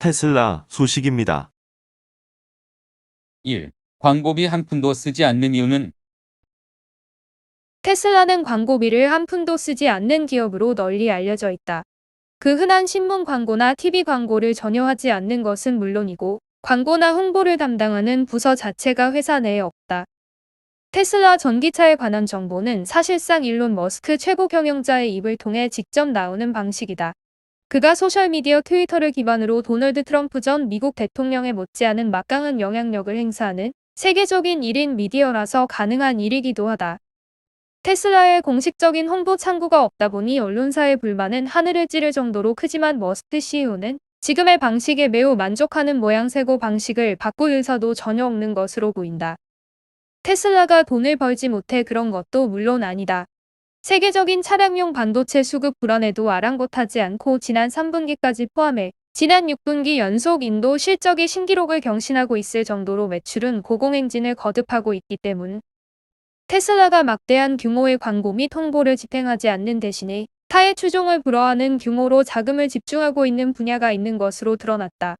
테슬라 소식입니다. 1. 광고비 한 푼도 쓰지 않는 이유는? 테슬라는 광고비를 한 푼도 쓰지 않는 기업으로 널리 알려져 있다. 그 흔한 신문 광고나 TV 광고를 전혀 하지 않는 것은 물론이고 광고나 홍보를 담당하는 부서 자체가 회사 내에 없다. 테슬라 전기차에 관한 정보는 사실상 일론 머스크 최고 경영자의 입을 통해 직접 나오는 방식이다. 그가 소셜미디어 트위터를 기반으로 도널드 트럼프 전 미국 대통령에 못지않은 막강한 영향력을 행사하는 세계적인 1인 미디어라서 가능한 일이기도 하다. 테슬라의 공식적인 홍보 창구가 없다 보니 언론사의 불만은 하늘을 찌를 정도로 크지만 머스크 CEO는 지금의 방식에 매우 만족하는 모양새고 방식을 바꿀 의사도 전혀 없는 것으로 보인다. 테슬라가 돈을 벌지 못해 그런 것도 물론 아니다. 세계적인 차량용 반도체 수급 불안에도 아랑곳하지 않고 지난 3분기까지 포함해 지난 6분기 연속 인도 실적이 신기록을 경신하고 있을 정도로 매출은 고공행진을 거듭하고 있기 때문. 테슬라가 막대한 규모의 광고 및 홍보를 집행하지 않는 대신에 타의 추종을 불허하는 규모로 자금을 집중하고 있는 분야가 있는 것으로 드러났다.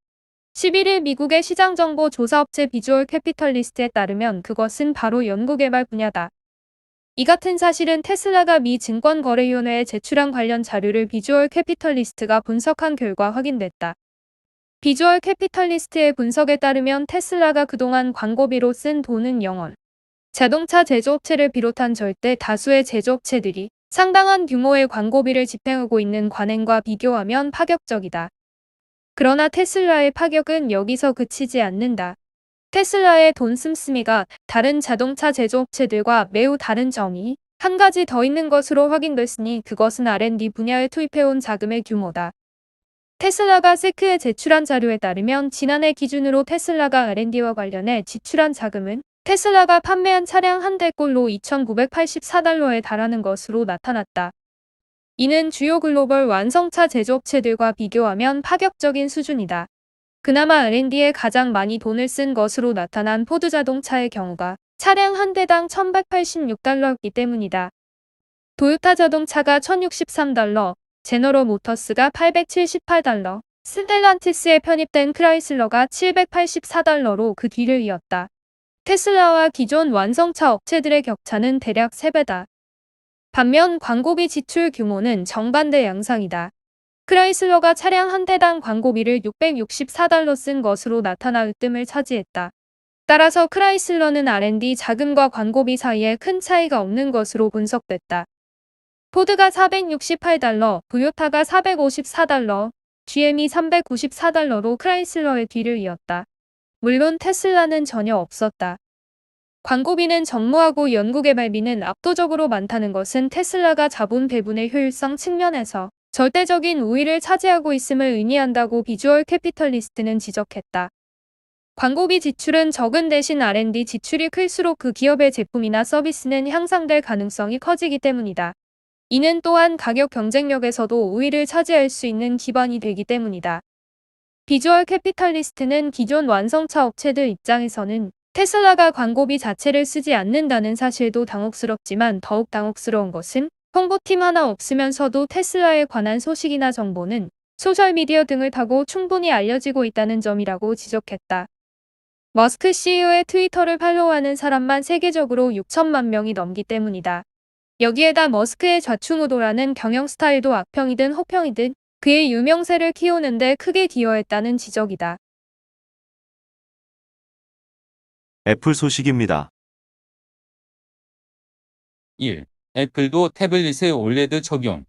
11일 미국의 시장정보 조사업체 비주얼 캐피털리스트에 따르면 그것은 바로 연구개발 분야다. 이 같은 사실은 테슬라가 미 증권거래위원회에 제출한 관련 자료를 비주얼 캐피털리스트가 분석한 결과 확인됐다. 비주얼 캐피털리스트의 분석에 따르면 테슬라가 그동안 광고비로 쓴 돈은 영원. 자동차 제조업체를 비롯한 절대 다수의 제조업체들이 상당한 규모의 광고비를 집행하고 있는 관행과 비교하면 파격적이다. 그러나 테슬라의 파격은 여기서 그치지 않는다. 테슬라의 돈 씀씀이가 다른 자동차 제조업체들과 매우 다른 점이 한 가지 더 있는 것으로 확인됐으니 그것은 R&D 분야에 투입해온 자금의 규모다. 테슬라가 세크에 제출한 자료에 따르면 지난해 기준으로 테슬라가 R&D와 관련해 지출한 자금은 테슬라가 판매한 차량 한 대꼴로 $2,984에 달하는 것으로 나타났다. 이는 주요 글로벌 완성차 제조업체들과 비교하면 파격적인 수준이다. 그나마 R&D에 가장 많이 돈을 쓴 것으로 나타난 포드 자동차의 경우가 차량 한 대당 $1,186였기 때문이다. 도요타 자동차가 $1,063, 제너럴 모터스가 $878, 스텔란티스에 편입된 크라이슬러가 $784로 그 뒤를 이었다. 테슬라와 기존 완성차 업체들의 격차는 대략 3배다. 반면 광고비 지출 규모는 정반대 양상이다. 크라이슬러가 차량 한 대당 광고비를 $664 쓴 것으로 나타나 으뜸을 차지했다. 따라서 크라이슬러는 R&D 자금과 광고비 사이에 큰 차이가 없는 것으로 분석됐다. 포드가 $468, 도요타가 $454, GM이 $394로 크라이슬러의 뒤를 이었다. 물론 테슬라는 전혀 없었다. 광고비는 전무하고 연구개발비는 압도적으로 많다는 것은 테슬라가 자본 배분의 효율성 측면에서 절대적인 우위를 차지하고 있음을 의미한다고 비주얼 캐피털리스트는 지적했다. 광고비 지출은 적은 대신 R&D 지출이 클수록 그 기업의 제품이나 서비스는 향상될 가능성이 커지기 때문이다. 이는 또한 가격 경쟁력에서도 우위를 차지할 수 있는 기반이 되기 때문이다. 비주얼 캐피털리스트는 기존 완성차 업체들 입장에서는 테슬라가 광고비 자체를 쓰지 않는다는 사실도 당혹스럽지만 더욱 당혹스러운 것은 홍보팀 하나 없으면서도 테슬라에 관한 소식이나 정보는 소셜미디어 등을 타고 충분히 알려지고 있다는 점이라고 지적했다. 머스크 CEO의 트위터를 팔로우하는 사람만 세계적으로 6천만 명이 넘기 때문이다. 여기에다 머스크의 좌충우돌하는 경영 스타일도 악평이든 호평이든 그의 유명세를 키우는데 크게 기여했다는 지적이다. 애플 소식입니다. 1. 애플도 태블릿에 올레드 적용.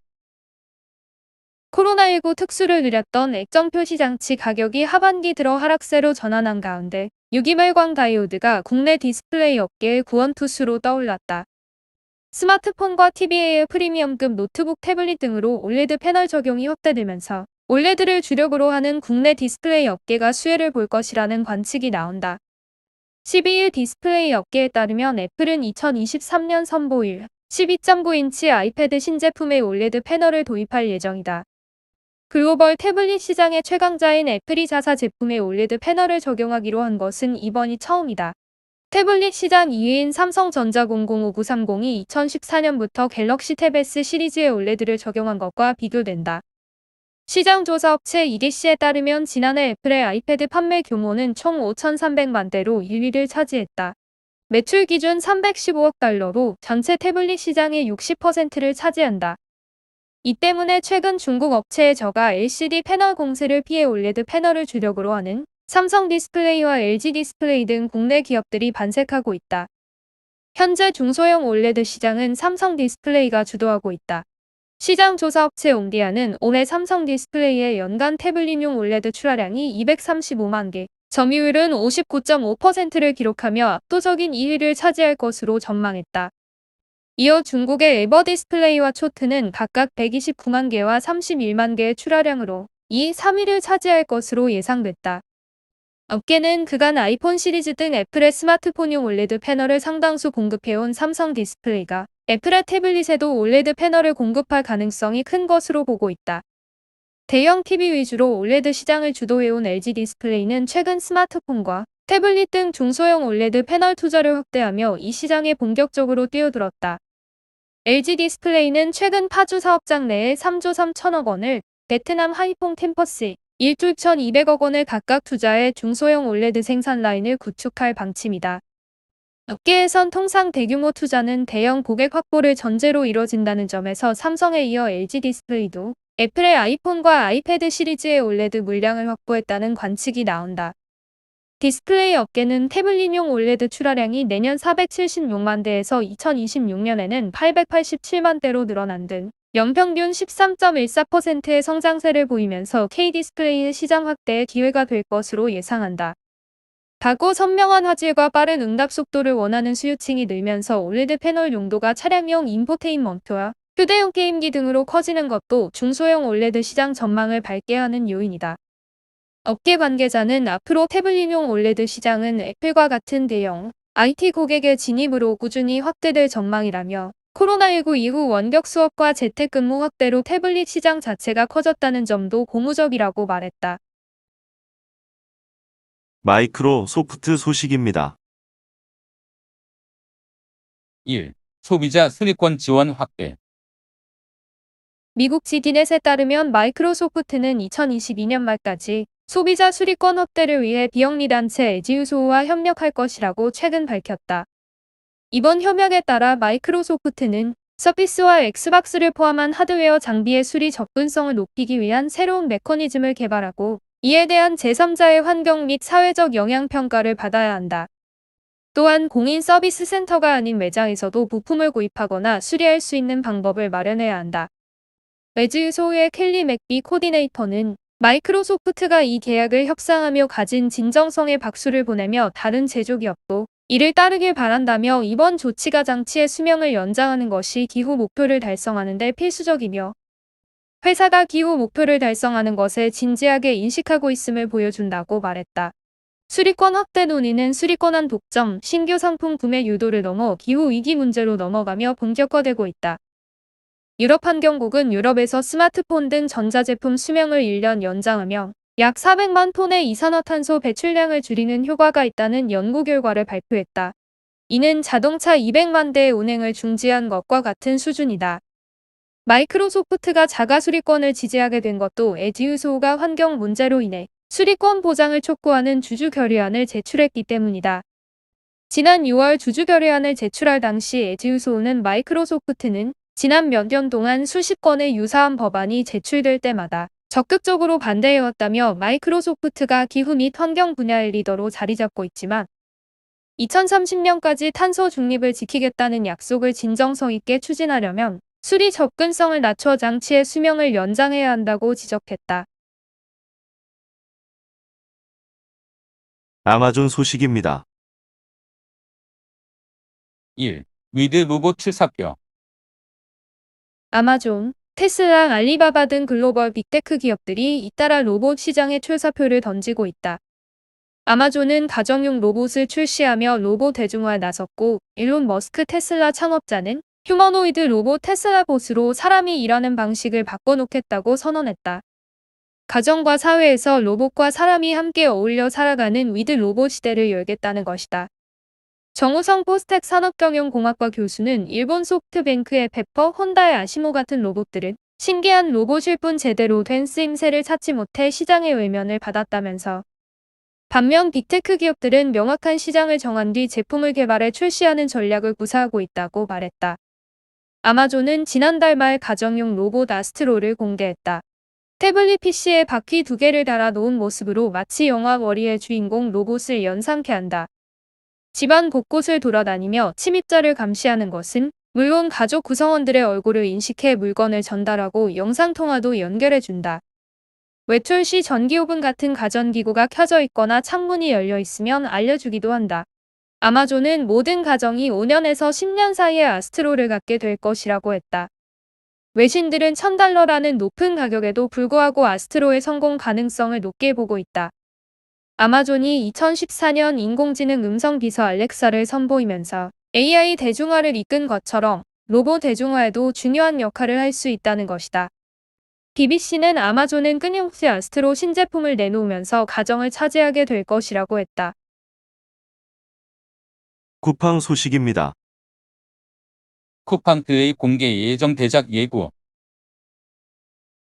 코로나19 특수를 누렸던 액정 표시 장치 가격이 하반기 들어 하락세로 전환한 가운데 유기멸광 다이오드가 국내 디스플레이 업계의 구원투수로 떠올랐다. 스마트폰과 TV의 프리미엄급 노트북 태블릿 등으로 올레드 패널 적용이 확대되면서 올레드를 주력으로 하는 국내 디스플레이 업계가 수혜를 볼 것이라는 관측이 나온다. 12일 디스플레이 업계에 따르면 애플은 2023년 선보일 12.9인치 아이패드 신제품에 올레드 패널을 도입할 예정이다. 글로벌 태블릿 시장의 최강자인 애플이 자사 제품에 올레드 패널을 적용하기로 한 것은 이번이 처음이다. 태블릿 시장 2위인 삼성전자 005930이 2014년부터 갤럭시 탭 S 시리즈에 올레드를 적용한 것과 비교된다. 시장 조사 업체 EDC에 따르면 지난해 애플의 아이패드 판매 규모는 총 5,300만 대로 1위를 차지했다. 매출 기준 315억 달러로 전체 태블릿 시장의 60%를 차지한다. 이 때문에 최근 중국 업체의 저가 LCD 패널 공세를 피해 올레드 패널을 주력으로 하는 삼성 디스플레이와 LG 디스플레이 등 국내 기업들이 반색하고 있다. 현재 중소형 올레드 시장은 삼성 디스플레이가 주도하고 있다. 시장 조사 업체 옴디아는 올해 삼성 디스플레이의 연간 태블릿용 올레드 출하량이 235만 개, 점유율은 59.5%를 기록하며 압도적인 2위를 차지할 것으로 전망했다. 이어 중국의 에버 디스플레이와 초트는 각각 129만 개와 31만 개의 출하량으로 2, 3위를 차지할 것으로 예상됐다. 업계는 그간 아이폰 시리즈 등 애플의 스마트폰용 올레드 패널을 상당수 공급해온 삼성 디스플레이가 애플의 태블릿에도 올레드 패널을 공급할 가능성이 큰 것으로 보고 있다. 대형 TV 위주로 올레드 시장을 주도해온 LG 디스플레이는 최근 스마트폰과 태블릿 등 중소형 올레드 패널 투자를 확대하며 이 시장에 본격적으로 뛰어들었다. LG 디스플레이는 최근 파주 사업장 내에 3조 3천억 원을, 베트남 하이퐁 캠퍼스 1조 1,200억 원을 각각 투자해 중소형 올레드 생산 라인을 구축할 방침이다. 업계에선 통상 대규모 투자는 대형 고객 확보를 전제로 이뤄진다는 점에서 삼성에 이어 LG 디스플레이도 애플의 아이폰과 아이패드 시리즈의 올레드 물량을 확보했다는 관측이 나온다. 디스플레이 업계는 태블릿용 올레드 출하량이 내년 476만 대에서 2026년에는 887만 대로 늘어난 등 연평균 13.14%의 성장세를 보이면서 K디스플레이의 시장 확대에 기회가 될 것으로 예상한다. 다고 선명한 화질과 빠른 응답 속도를 원하는 수요층이 늘면서 올레드 패널 용도가 차량용 인포테인먼트와 휴대용 게임기 등으로 커지는 것도 중소형 올레드 시장 전망을 밝게 하는 요인이다. 업계 관계자는 앞으로 태블릿용 올레드 시장은 애플과 같은 대형 IT 고객의 진입으로 꾸준히 확대될 전망이라며 코로나19 이후 원격 수업과 재택근무 확대로 태블릿 시장 자체가 커졌다는 점도 고무적이라고 말했다. 마이크로소프트 소식입니다. 1. 소비자 수리권 지원 확대. 미국 지디넷에 따르면 마이크로소프트는 2022년 말까지 소비자 수리권 확대를 위해 비영리단체 에지유소와 협력할 것이라고 최근 밝혔다. 이번 협약에 따라 마이크로소프트는 서피스와 엑스박스를 포함한 하드웨어 장비의 수리 접근성을 높이기 위한 새로운 메커니즘을 개발하고 이에 대한 제3자의 환경 및 사회적 영향평가를 받아야 한다. 또한 공인 서비스 센터가 아닌 매장에서도 부품을 구입하거나 수리할 수 있는 방법을 마련해야 한다. 에지유소의 켈리 맥비 코디네이터는 마이크로소프트가 이 계약을 협상하며 가진 진정성에 박수를 보내며 다른 제조기업도 이를 따르길 바란다며 이번 조치가 장치의 수명을 연장하는 것이 기후 목표를 달성하는 데 필수적이며 회사가 기후 목표를 달성하는 것에 진지하게 인식하고 있음을 보여준다고 말했다. 수리권 확대 논의는 수리권한 독점, 신규 상품 구매 유도를 넘어 기후 위기 문제로 넘어가며 본격화되고 있다. 유럽환경국은 유럽에서 스마트폰 등 전자제품 수명을 1년 연장하며 약 400만 톤의 이산화탄소 배출량을 줄이는 효과가 있다는 연구 결과를 발표했다. 이는 자동차 200만 대의 운행을 중지한 것과 같은 수준이다. 마이크로소프트가 자가 수리권을 지지하게 된 것도 에지유소가 환경 문제로 인해 수리권 보장을 촉구하는 주주 결의안을 제출했기 때문이다. 지난 6월 주주 결의안을 제출할 당시 에지유소는 마이크로소프트는 지난 몇 년 동안 수십 건의 유사한 법안이 제출될 때마다 적극적으로 반대해왔다며 마이크로소프트가 기후 및 환경 분야의 리더로 자리 잡고 있지만 2030년까지 탄소 중립을 지키겠다는 약속을 진정성 있게 추진하려면 수리 접근성을 낮춰 장치의 수명을 연장해야 한다고 지적했다. 아마존 소식입니다. 1. 위드 로봇 출사표. 아마존, 테슬라, 알리바바 등 글로벌 빅테크 기업들이 잇따라 로봇 시장에 출사표를 던지고 있다. 아마존은 가정용 로봇을 출시하며 로봇 대중화에 나섰고 일론 머스크 테슬라 창업자는 휴머노이드 로봇 테슬라봇으로 사람이 일하는 방식을 바꿔놓겠다고 선언했다. 가정과 사회에서 로봇과 사람이 함께 어울려 살아가는 위드 로봇 시대를 열겠다는 것이다. 정우성 포스텍 산업경영공학과 교수는 일본 소프트뱅크의 페퍼, 혼다의 아시모 같은 로봇들은 신기한 로봇일 뿐 제대로 된 쓰임새를 찾지 못해 시장의 외면을 받았다면서. 반면 빅테크 기업들은 명확한 시장을 정한 뒤 제품을 개발해 출시하는 전략을 구사하고 있다고 말했다. 아마존은 지난달 말 가정용 로봇 아스트로를 공개했다. 태블릿 PC에 바퀴 2개를 달아 놓은 모습으로 마치 영화 월이의 주인공 로봇을 연상케 한다. 집안 곳곳을 돌아다니며 침입자를 감시하는 것은 물론 가족 구성원들의 얼굴을 인식해 물건을 전달하고 영상통화도 연결해준다. 외출 시 전기오븐 같은 가전기구가 켜져 있거나 창문이 열려 있으면 알려주기도 한다. 아마존은 모든 가정이 5년에서 10년 사이에 아스트로를 갖게 될 것이라고 했다. 외신들은 $1,000라는 높은 가격에도 불구하고 아스트로의 성공 가능성을 높게 보고 있다. 아마존이 2014년 인공지능 음성 비서 알렉사를 선보이면서 AI 대중화를 이끈 것처럼 로봇 대중화에도 중요한 역할을 할 수 있다는 것이다. BBC는 아마존은 끊임없이 아스트로 신제품을 내놓으면서 가정을 차지하게 될 것이라고 했다. 쿠팡 소식입니다. 쿠팡 플레이 공개 예정 대작 예고.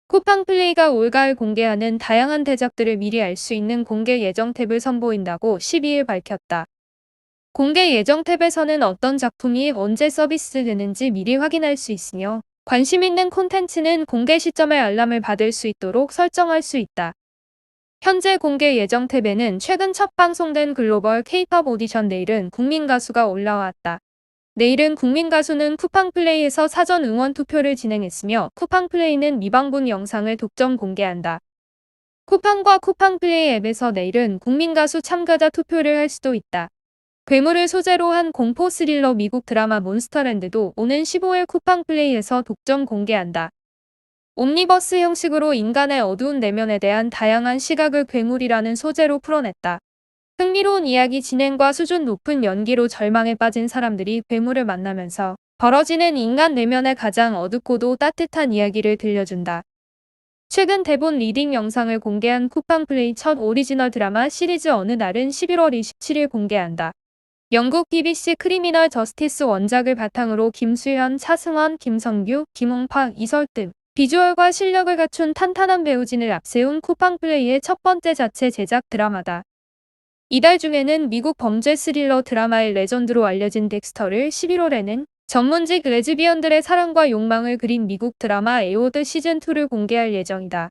쿠팡 플레이가 올가을 공개하는 다양한 대작들을 미리 알 수 있는 공개 예정 탭을 선보인다고 12일 밝혔다. 공개 예정 탭에서는 어떤 작품이 언제 서비스되는지 미리 확인할 수 있으며 관심 있는 콘텐츠는 공개 시점에 알람을 받을 수 있도록 설정할 수 있다. 현재 공개 예정 탭에는 최근 첫 방송된 글로벌 K-팝 오디션 내일은 국민 가수가 올라왔다. 내일은 국민 가수는 쿠팡 플레이에서 사전 응원 투표를 진행했으며 쿠팡 플레이는 미방문 영상을 독점 공개한다. 쿠팡과 쿠팡 플레이 앱에서 내일은 국민 가수 참가자 투표를 할 수도 있다. 괴물을 소재로 한 공포 스릴러 미국 드라마 몬스터랜드도 오는 15일 쿠팡 플레이에서 독점 공개한다. 옴니버스 형식으로 인간의 어두운 내면에 대한 다양한 시각을 괴물이라는 소재로 풀어냈다. 흥미로운 이야기 진행과 수준 높은 연기로 절망에 빠진 사람들이 괴물을 만나면서 벌어지는 인간 내면의 가장 어둡고도 따뜻한 이야기를 들려준다. 최근 대본 리딩 영상을 공개한 쿠팡 플레이 첫 오리지널 드라마 시리즈 어느 날은 11월 27일 공개한다. 영국 BBC 크리미널 저스티스 원작을 바탕으로 김수현, 차승원, 김성규, 김홍파, 이설등 비주얼과 실력을 갖춘 탄탄한 배우진을 앞세운 쿠팡 플레이의 첫 번째 자체 제작 드라마다. 이달 중에는 미국 범죄 스릴러 드라마의 레전드로 알려진 덱스터를 11월에는 전문직 레즈비언들의 사랑과 욕망을 그린 미국 드라마 에오드 시즌2를 공개할 예정이다.